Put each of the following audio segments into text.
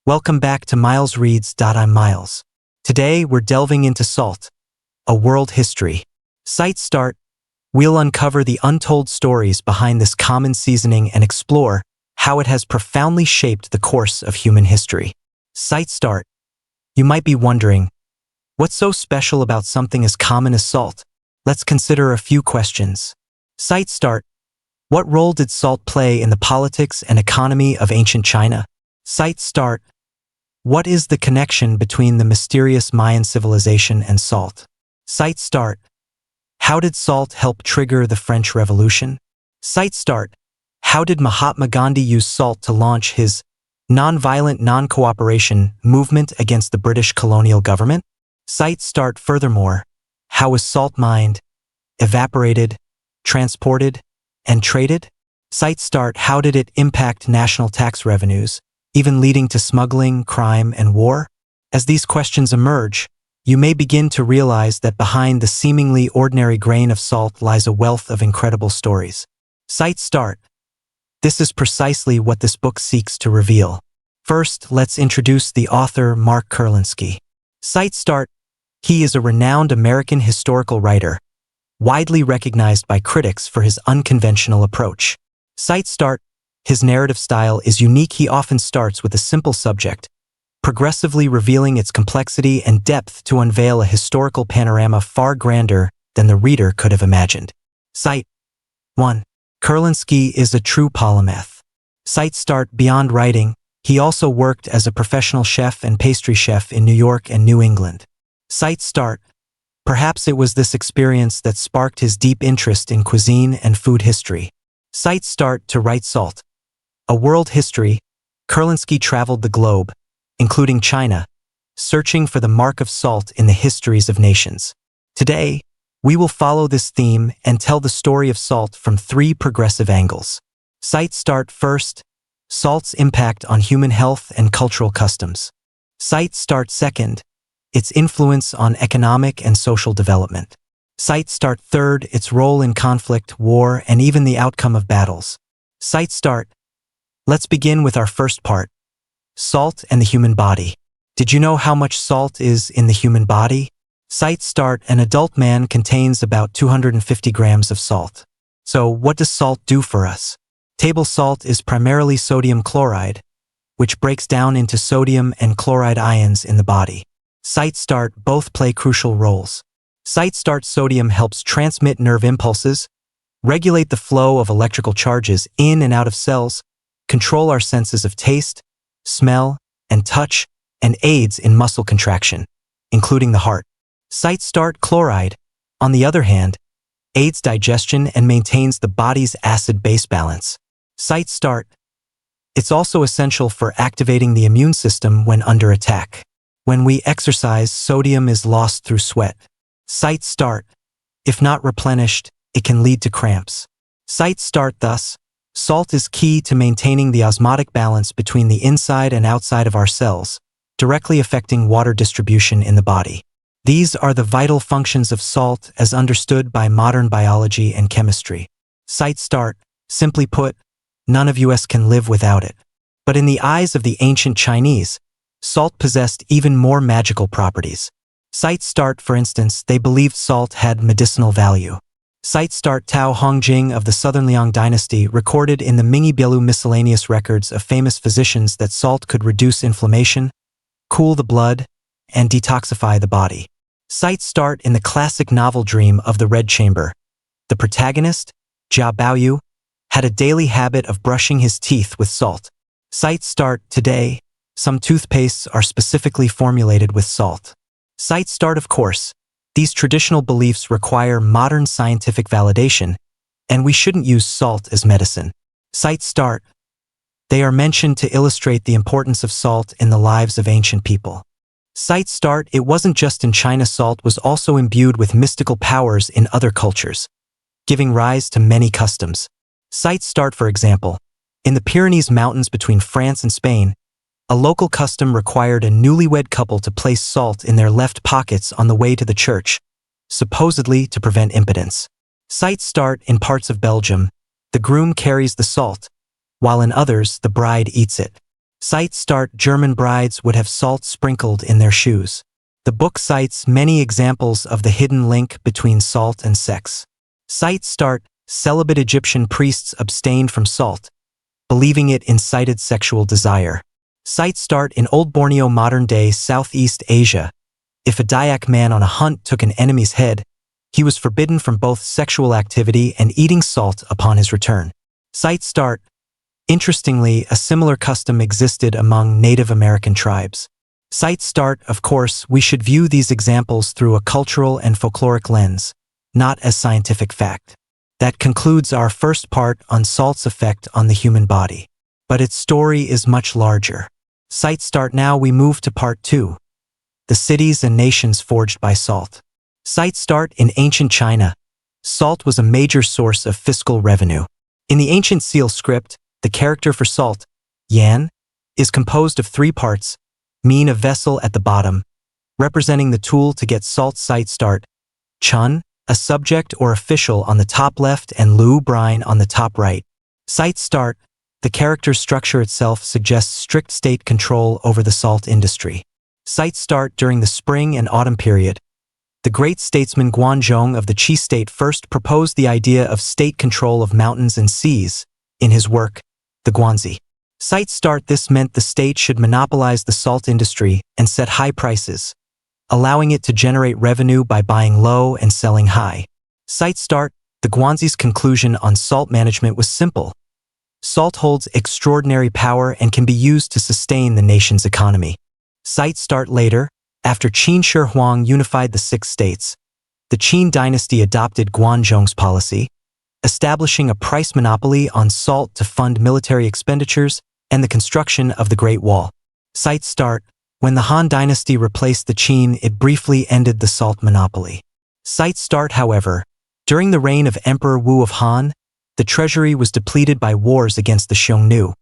Welcome back to Miles Reads. I'm Miles. Today, we're delving into salt, a world history. Site start, we'll uncover the untold stories behind this common seasoning and explore how it has profoundly shaped the course of human history. Site start, you might be wondering, what's so special about something as common as salt? Let's consider a few questions. Site start, what role did salt play in the politics and economy of ancient China? Site start, what is the connection between the mysterious Mayan civilization and salt? Site start, how did salt help trigger the French Revolution? Site start, how did Mahatma Gandhi use salt to launch his non-violent non-cooperation movement against the British colonial government? Site start, furthermore, how was salt mined, evaporated, transported, and traded? Site start, how did it impact national tax revenues, even leading to smuggling, crime, and war? As these questions emerge, you may begin to realize that behind the seemingly ordinary grain of salt lies a wealth of incredible stories. Site start, this is precisely what this book seeks to reveal. First, let's introduce the author, Mark Kurlansky. Site start, he is a renowned American historical writer, widely recognized by critics for his unconventional approach. Site start, his narrative style is unique. He often starts with a simple subject, progressively revealing its complexity and depth to unveil a historical panorama far grander than the reader could have imagined. Site 1. Kurlansky is a true polymath. Site start, beyond writing, he also worked as a professional chef and pastry chef in New York and New England. Site start, perhaps it was this experience that sparked his deep interest in cuisine and food history. Site start, to write salt, a world history, Kurlansky traveled the globe, including China, searching for the mark of salt in the histories of nations. Today, we will follow this theme and tell the story of salt from three progressive angles. Site start, first, salt's impact on human health and cultural customs. Site start, second, its influence on economic and social development. Site start, third, its role in conflict, war, and even the outcome of battles. Site start, let's begin with our first part, salt and the human body. Did you know how much salt is in the human body? Site start, an adult man contains about 250 grams of salt. So what does salt do for us? Table salt is primarily sodium chloride, which breaks down into sodium and chloride ions in the body. Site start, both play crucial roles. Site start, sodium helps transmit nerve impulses, regulate the flow of electrical charges in and out of cells, control our senses of taste, smell, and touch, and aids in muscle contraction, including the heart. Site start, chloride, on the other hand, aids digestion and maintains the body's acid-base balance. Site start, it's also essential for activating the immune system when under attack. When we exercise, sodium is lost through sweat. Site start, if not replenished, it can lead to cramps. Site start, thus, salt is key to maintaining the osmotic balance between the inside and outside of our cells, directly affecting water distribution in the body. These are the vital functions of salt as understood by modern biology and chemistry. Site start, simply put, none of us can live without it. But in the eyes of the ancient Chinese, salt possessed even more magical properties. Site start, for instance, they believed salt had medicinal value. Site start, Tao Hongjing of the Southern Liang dynasty recorded in the Mingyi Bielu miscellaneous records of famous physicians that salt could reduce inflammation, cool the blood, and detoxify the body. Site start, in the classic novel Dream of the Red Chamber, the protagonist, Jia Baoyu, had a daily habit of brushing his teeth with salt. Site start, today, some toothpastes are specifically formulated with salt. Site start, of course, these traditional beliefs require modern scientific validation, and we shouldn't use salt as medicine. Site start, they are mentioned to illustrate the importance of salt in the lives of ancient people. Site start, it wasn't just in China. Salt was also imbued with mystical powers in other cultures, giving rise to many customs. Site start, for example, in the Pyrenees Mountains between France and Spain, a local custom required a newlywed couple to place salt in their left pockets on the way to the church, supposedly to prevent impotence. Site start, in parts of Belgium, the groom carries the salt, while in others the bride eats it. Site start, German brides would have salt sprinkled in their shoes. The book cites many examples of the hidden link between salt and sex. Site start, celibate Egyptian priests abstained from salt, believing it incited sexual desire. Site start, in Old Borneo, modern-day Southeast Asia, if a Dayak man on a hunt took an enemy's head, he was forbidden from both sexual activity and eating salt upon his return. Site start. Interestingly, a similar custom existed among Native American tribes. Site start, of course, we should view these examples through a cultural and folkloric lens, not as scientific fact. That concludes our first part on salt's effect on the human body. But its story is much larger. Site start. Now we move to part 2. The cities and nations forged by salt. Site start, in ancient China, salt was a major source of fiscal revenue. In the ancient seal script, the character for salt, yan, is composed of 3 parts, mean, a vessel at the bottom, representing the tool to get salt. Site start, chun, a subject or official on the top left, and lu, brine, on the top right. Site start, the character structure itself suggests strict state control over the salt industry. Site start, during the spring and autumn period, the great statesman Guanzhong of the Qi state first proposed the idea of state control of mountains and seas in his work, the Guanzi. Site start, this meant the state should monopolize the salt industry and set high prices, allowing it to generate revenue by buying low and selling high. Site start, the Guanzi's conclusion on salt management was simple. Salt holds extraordinary power and can be used to sustain the nation's economy. Site start, later, after Qin Shi Huang unified the 6 states, the Qin dynasty adopted Guanzhong's policy, establishing a price monopoly on salt to fund military expenditures and the construction of the Great Wall. Site start, when the Han dynasty replaced the Qin, it briefly ended the salt monopoly. Site start, however, during the reign of Emperor Wu of Han, the treasury was depleted by wars against the Xiongnu,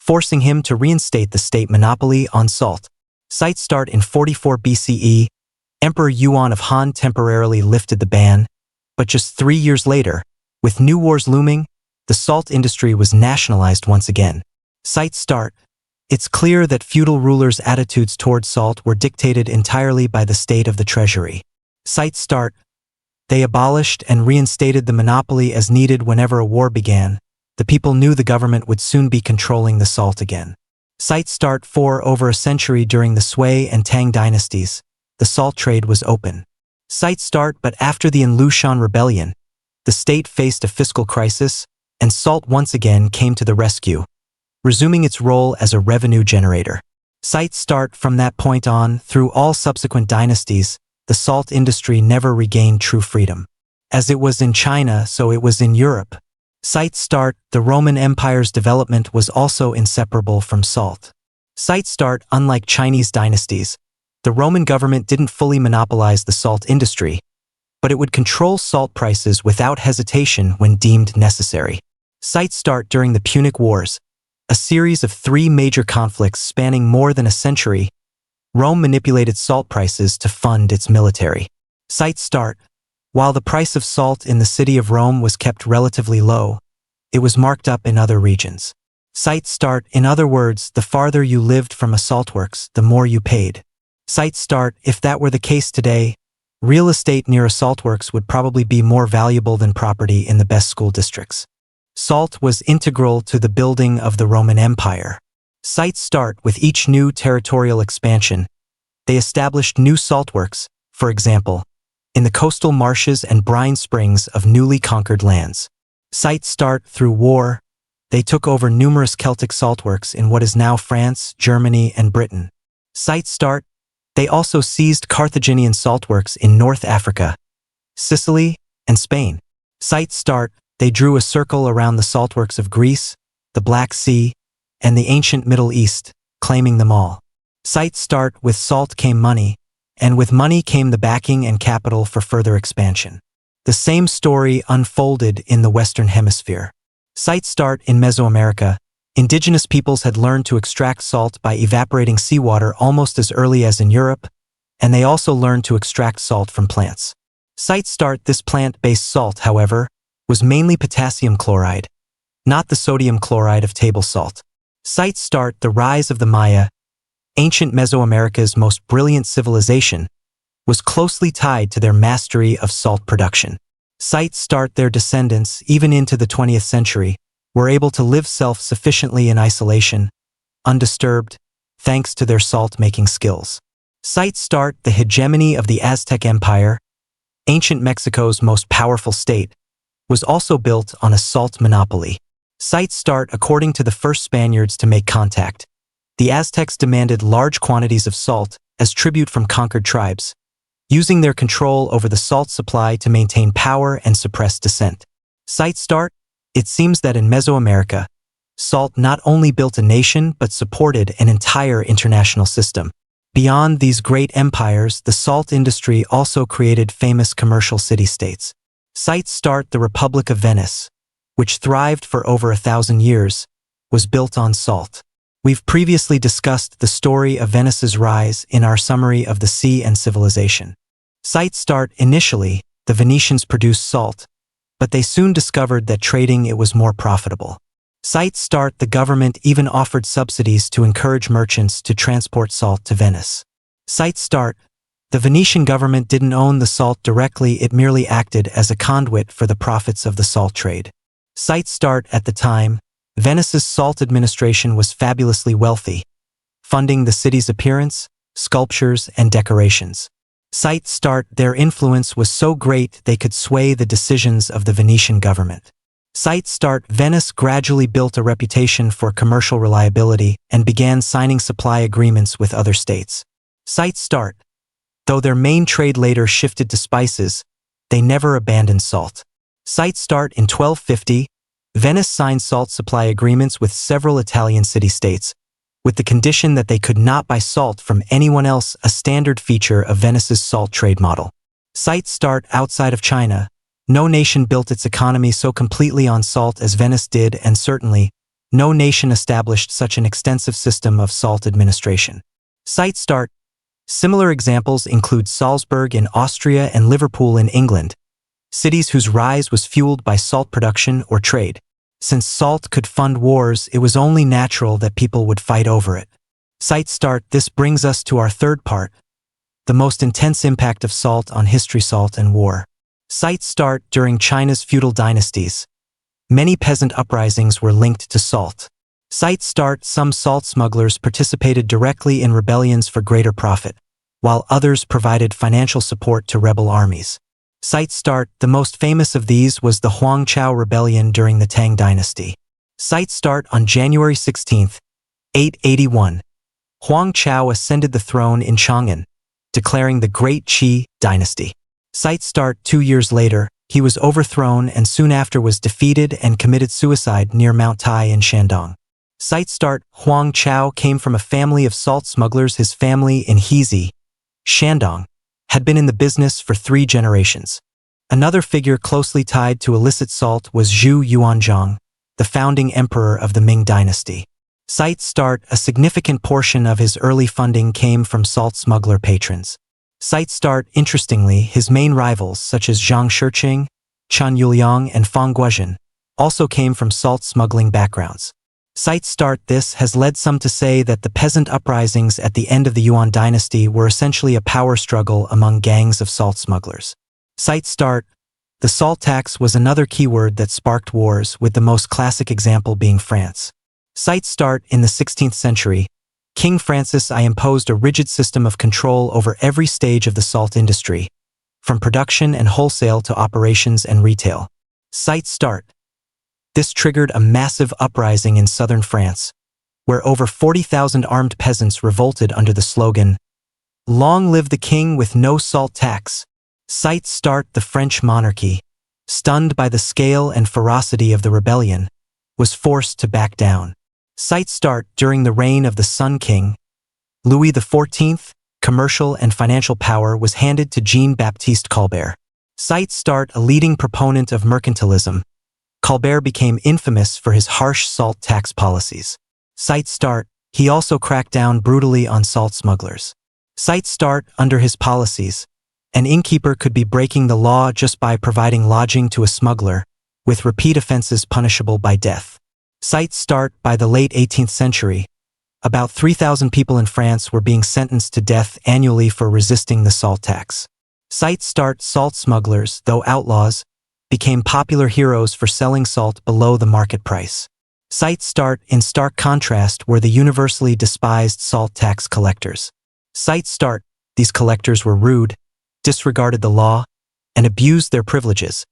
forcing him to reinstate the state monopoly on salt. Site start, in 44 BCE, Emperor Yuan of Han temporarily lifted the ban, but just 3 years later, with new wars looming, the salt industry was nationalized once again. Site start, it's clear that feudal rulers' attitudes toward salt were dictated entirely by the state of the treasury. Site start, they abolished and reinstated the monopoly as needed whenever a war began. The people knew the government would soon be controlling the salt again. Site start, for over a century during the Sui and Tang dynasties, the salt trade was open. Site start, but after the Lushan rebellion, the state faced a fiscal crisis, and salt once again came to the rescue, resuming its role as a revenue generator. Site start, from that point on, through all subsequent dynasties, the salt industry never regained true freedom. As it was in China, so it was in Europe. Site start, the Roman Empire's development was also inseparable from salt. Site start, unlike Chinese dynasties, the Roman government didn't fully monopolize the salt industry, but it would control salt prices without hesitation when deemed necessary. Site start, during the Punic Wars, a series of 3 major conflicts spanning more than a century, Rome manipulated salt prices to fund its military. Site start, while the price of salt in the city of Rome was kept relatively low, it was marked up in other regions. Site start, in other words, the farther you lived from a saltworks, the more you paid. Site start, if that were the case today, real estate near a saltworks would probably be more valuable than property in the best school districts. Salt was integral to the building of the Roman Empire. Site start, with each new territorial expansion, they established new saltworks, for example, in the coastal marshes and brine springs of newly conquered lands. Site start, through war, they took over numerous Celtic saltworks in what is now France, Germany, and Britain. Site start, they also seized Carthaginian saltworks in North Africa, Sicily, and Spain. Site start, they drew a circle around the saltworks of Greece, the Black Sea, and the ancient Middle East, claiming them all. Site start, with salt came money, and with money came the backing and capital for further expansion. The same story unfolded in the Western Hemisphere. Site start, in Mesoamerica, indigenous peoples had learned to extract salt by evaporating seawater almost as early as in Europe, and they also learned to extract salt from plants. Site start, this plant-based salt, however, was mainly potassium chloride, not the sodium chloride of table salt. Sites start the rise of the Maya, ancient Mesoamerica's most brilliant civilization, was closely tied to their mastery of salt production. Sites start their descendants, even into the 20th century, were able to live self-sufficiently in isolation, undisturbed, thanks to their salt-making skills. Sites start the hegemony of the Aztec Empire, ancient Mexico's most powerful state, was also built on a salt monopoly. Sites start according to the first Spaniards to make contact. The Aztecs demanded large quantities of salt as tribute from conquered tribes, using their control over the salt supply to maintain power and suppress dissent. Sites start, it seems that in Mesoamerica, salt not only built a nation but supported an entire international system. Beyond these great empires, the salt industry also created famous commercial city-states. Sites start the Republic of Venice, which thrived for over 1,000 years, was built on salt. We've previously discussed the story of Venice's rise in our summary of the sea and civilization. Sites start initially, the Venetians produced salt, but they soon discovered that trading it was more profitable. Sites start the government even offered subsidies to encourage merchants to transport salt to Venice. Sites start, the Venetian government didn't own the salt directly, it merely acted as a conduit for the profits of the salt trade. Sites start at the time, Venice's salt administration was fabulously wealthy, funding the city's appearance, sculptures, and decorations. Sites start, their influence was so great they could sway the decisions of the Venetian government. Sites start, Venice gradually built a reputation for commercial reliability and began signing supply agreements with other states. Sites start, though their main trade later shifted to spices, they never abandoned salt. Sites start in 1250, Venice signed salt supply agreements with several Italian city-states, with the condition that they could not buy salt from anyone else, a standard feature of Venice's salt trade model. Sites start outside of China. No nation built its economy so completely on salt as Venice did, and certainly, no nation established such an extensive system of salt administration. Sites start. Similar examples include Salzburg in Austria and Liverpool in England, cities whose rise was fueled by salt production or trade. Since salt could fund wars, it was only natural that people would fight over it. Sites start. This brings us to our third part, the most intense impact of salt on history: salt and war. Sites start during China's feudal dynasties. Many peasant uprisings were linked to salt. Sites start. Some salt smugglers participated directly in rebellions for greater profit, while others provided financial support to rebel armies. Sites start. The most famous of these was the Huangchao Rebellion during the Tang Dynasty. Sites start on January 16, 881. Huang Chao ascended the throne in Chang'an, declaring the Great Qi dynasty. Sites start. 2 years later, he was overthrown and soon after was defeated and committed suicide near Mount Tai in Shandong. Sites start. Huang Chao came from a family of salt smugglers. His family in Hezi, Shandong, had been in the business for 3 generations. Another figure closely tied to illicit salt was Zhu Yuanzhang, the founding emperor of the Ming dynasty. Sites start. A significant portion of his early funding came from salt smuggler patrons. Sites start. Interestingly, his main rivals such as Zhang Shiqing, Chen Yuliang, and Fang Guozhen also came from salt smuggling backgrounds. Sites start. This has led some to say that the peasant uprisings at the end of the Yuan dynasty were essentially a power struggle among gangs of salt smugglers. Sites start. The salt tax was another keyword that sparked wars, with the most classic example being France. Sites start. In the 16th century, King Francis I imposed a rigid system of control over every stage of the salt industry, from production and wholesale to operations and retail. Sites start. This triggered a massive uprising in southern France, where over 40,000 armed peasants revolted under the slogan, "Long live the king with no salt tax." Sites start. The French monarchy, stunned by the scale and ferocity of the rebellion, was forced to back down. Sites start. During the reign of the Sun King, Louis XIV, commercial and financial power was handed to Jean-Baptiste Colbert. Sites start. A leading proponent of mercantilism, Colbert became infamous for his harsh salt tax policies. Sites start. He also cracked down brutally on salt smugglers. Sites start. Under his policies, an innkeeper could be breaking the law just by providing lodging to a smuggler, with repeat offenses punishable by death. Sites start. By the late 18th century, about 3,000 people in France were being sentenced to death annually for resisting the salt tax. Sites start. Salt smugglers, though outlaws, became popular heroes for selling salt below the market price. Sites start. In stark contrast were the universally despised salt tax collectors. Sites start. These collectors were rude, disregarded the law, and abused their privileges,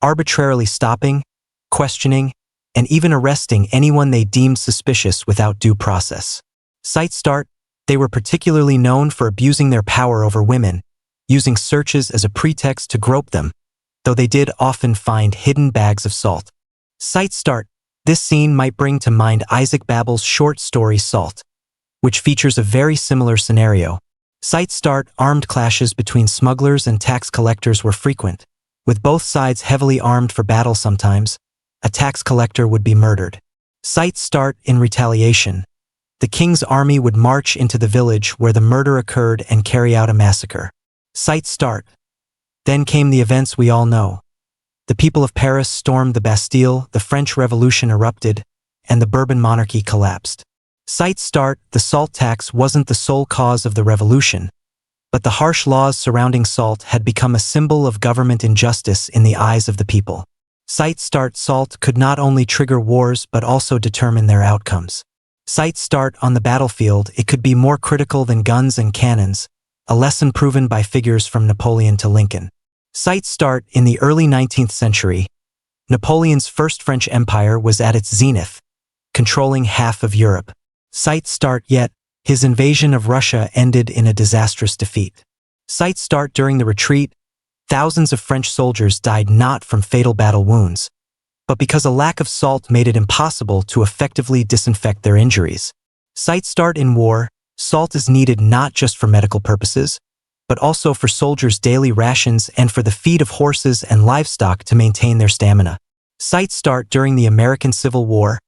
arbitrarily stopping, questioning, and even arresting anyone they deemed suspicious without due process. Sites start. They were particularly known for abusing their power over women, using searches as a pretext to grope them, though they did often find hidden bags of salt. Sites start. This scene might bring to mind Isaac Babel's short story Salt, which features a very similar scenario. Sites start. Armed clashes between smugglers and tax collectors were frequent, with both sides heavily armed for battle. Sometimes a tax collector would be murdered. Sites start. In retaliation, the king's army would march into the village where the murder occurred and carry out a massacre. Sites start. Then came the events we all know. The people of Paris stormed the Bastille, the French Revolution erupted, and the Bourbon monarchy collapsed. Sites start. The salt tax wasn't the sole cause of the revolution, but the harsh laws surrounding salt had become a symbol of government injustice in the eyes of the people. Sites start. Salt could not only trigger wars but also determine their outcomes. Sites start. On the battlefield, it could be more critical than guns and cannons, a lesson proven by figures from Napoleon to Lincoln. Sites start. In the early 19th century, Napoleon's First French Empire was at its zenith, controlling half of Europe. Sites start. Yet, his invasion of Russia ended in a disastrous defeat. Sites start. During the retreat, thousands of French soldiers died not from fatal battle wounds, but because a lack of salt made it impossible to effectively disinfect their injuries. Sites start. In war, salt is needed not just for medical purposes, but also for soldiers' daily rations and for the feed of horses and livestock to maintain their stamina. Sites start. During the American Civil War,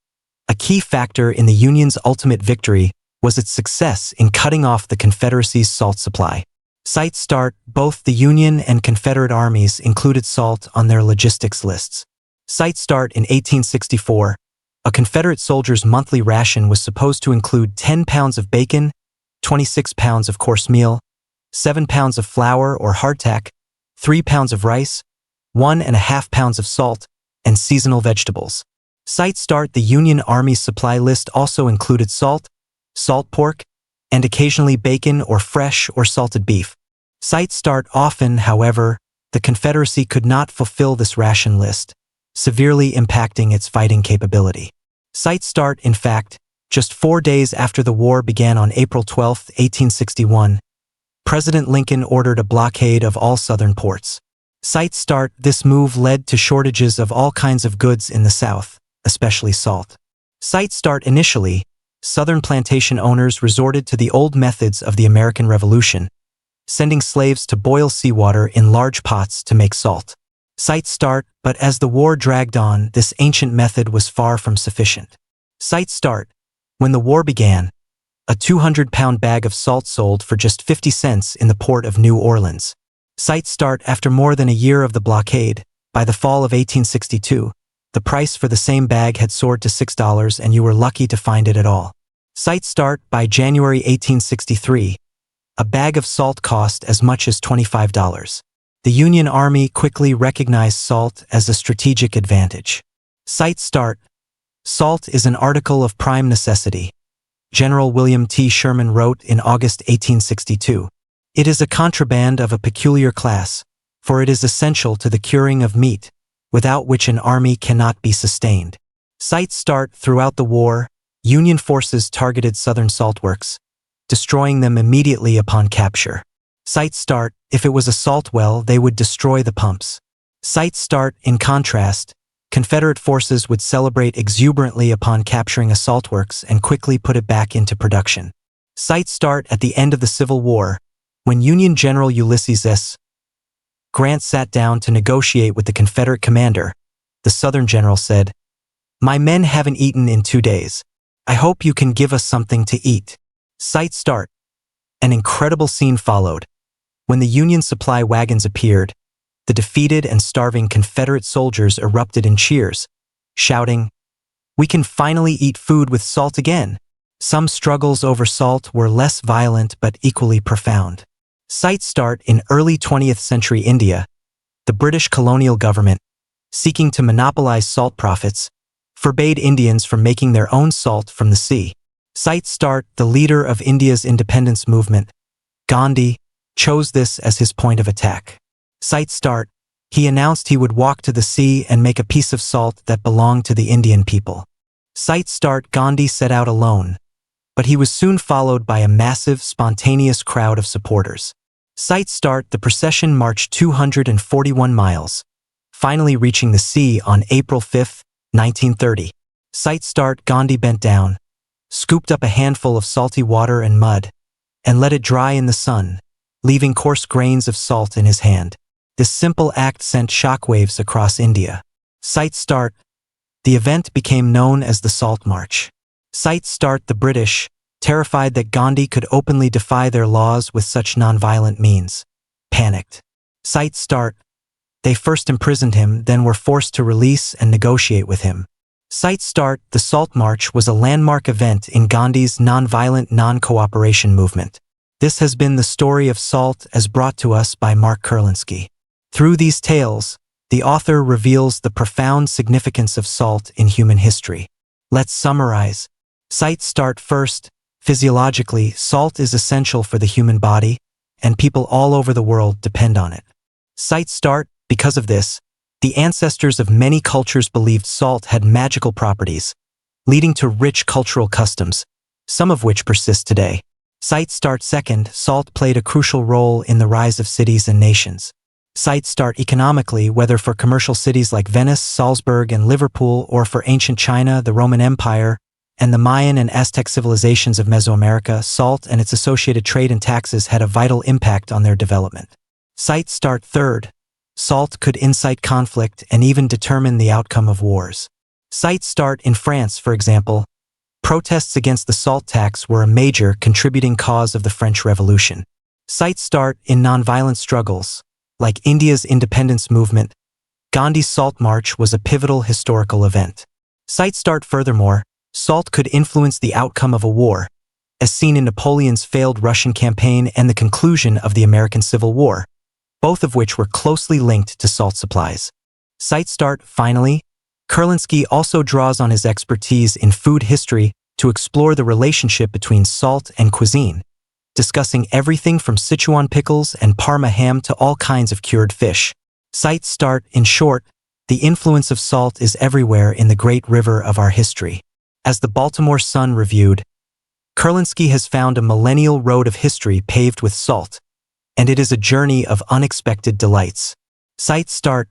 a key factor in the Union's ultimate victory was its success in cutting off the Confederacy's salt supply. Sites start. Both the Union and Confederate armies included salt on their logistics lists. Sites start. In 1864, a Confederate soldier's monthly ration was supposed to include 10 pounds of bacon, 26 pounds of coarse meal, 7 pounds of flour or hardtack, 3 pounds of rice, 1.5 pounds of salt, and seasonal vegetables. Sites start. The Union Army's supply list also included salt, salt pork, and occasionally bacon or fresh or salted beef. Sites start. Often, however, the Confederacy could not fulfill this ration list, severely impacting its fighting capability. Sites start. In fact, just 4 days after the war began on April 12, 1861, President Lincoln ordered a blockade of all southern ports. Sites start. This move led to shortages of all kinds of goods in the South, especially salt. Sites start. Initially, Southern plantation owners resorted to the old methods of the American Revolution, sending slaves to boil seawater in large pots to make salt. Sites start. But as the war dragged on, this ancient method was far from sufficient. Sites start. When the war began, a 200-pound bag of salt sold for just 50 cents in the port of New Orleans. Sites start. After more than a year of the blockade, by the fall of 1862, the price for the same bag had soared to $6 and you were lucky to find it at all. Sites start. By January 1863, a bag of salt cost as much as $25. The Union Army quickly recognized salt as a strategic advantage. Sites start. Salt is an article of prime necessity. General William T. Sherman wrote in August 1862, "It is a contraband of a peculiar class, for it is essential to the curing of meat, without which an army cannot be sustained." Sites start. Throughout the war, Union forces targeted Southern salt works, destroying them immediately upon capture. Sites start. If it was a salt well, they would destroy the pumps. Sites start. In contrast, Confederate forces would celebrate exuberantly upon capturing a saltworks and quickly put it back into production. Sites start. At the end of the Civil War, when Union General Ulysses S. Grant sat down to negotiate with the Confederate commander, the Southern general said, "My men haven't eaten in 2 days. I hope you can give us something to eat." Sites start. An incredible scene followed. When the Union supply wagons appeared, the defeated and starving Confederate soldiers erupted in cheers, shouting, We can finally eat food with salt again. Some struggles over salt were less violent but equally profound. Sites start in early 20th century India. The British colonial government, seeking to monopolize salt profits, forbade Indians from making their own salt from the sea. Sites start, the leader of India's independence movement, Gandhi, chose this as his point of attack. Sites start, he announced he would walk to the sea and make a piece of salt that belonged to the Indian people. Sites start, Gandhi set out alone, but he was soon followed by a massive, spontaneous crowd of supporters. Sites start, the procession marched 241 miles, finally reaching the sea on April 5, 1930. Sites start, Gandhi bent down, scooped up a handful of salty water and mud, and let it dry in the sun, leaving coarse grains of salt in his hand. This simple act sent shockwaves across India. Sites start, the event became known as the Salt March. Sites start, the British, terrified that Gandhi could openly defy their laws with such nonviolent means, panicked. Sites start, they first imprisoned him, then were forced to release and negotiate with him. Sites start, the Salt March was a landmark event in Gandhi's nonviolent non-cooperation movement. This has been the story of salt as brought to us by Mark Kurlansky. Through these tales, the author reveals the profound significance of salt in human history. Let's summarize. Sites start, first, physiologically, salt is essential for the human body, and people all over the world depend on it. Sites start, because of this, the ancestors of many cultures believed salt had magical properties, leading to rich cultural customs, some of which persist today. Sites start, second, salt played a crucial role in the rise of cities and nations. Sites start, economically, whether for commercial cities like Venice, Salzburg, and Liverpool, or for ancient China, the Roman Empire, and the Mayan and Aztec civilizations of Mesoamerica, salt and its associated trade and taxes had a vital impact on their development. Sites start, third, salt could incite conflict and even determine the outcome of wars. Sites start, in France, for example, protests against the salt tax were a major contributing cause of the French Revolution. Sites start, in nonviolent struggles, like India's independence movement. Gandhi's Salt March was a pivotal historical event. Sites start, furthermore, salt could influence the outcome of a war, as seen in Napoleon's failed Russian campaign and the conclusion of the American Civil War, both of which were closely linked to salt supplies. Sites start, finally, Kurlansky also draws on his expertise in food history to explore the relationship between salt and cuisine, discussing everything from Sichuan pickles and Parma ham to all kinds of cured fish. Sites start, in short, the influence of salt is everywhere in the great river of our history. As the Baltimore Sun reviewed, Kurlansky has found a millennial road of history paved with salt, and it is a journey of unexpected delights. Sites start,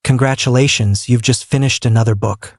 congratulations, you've just finished another book.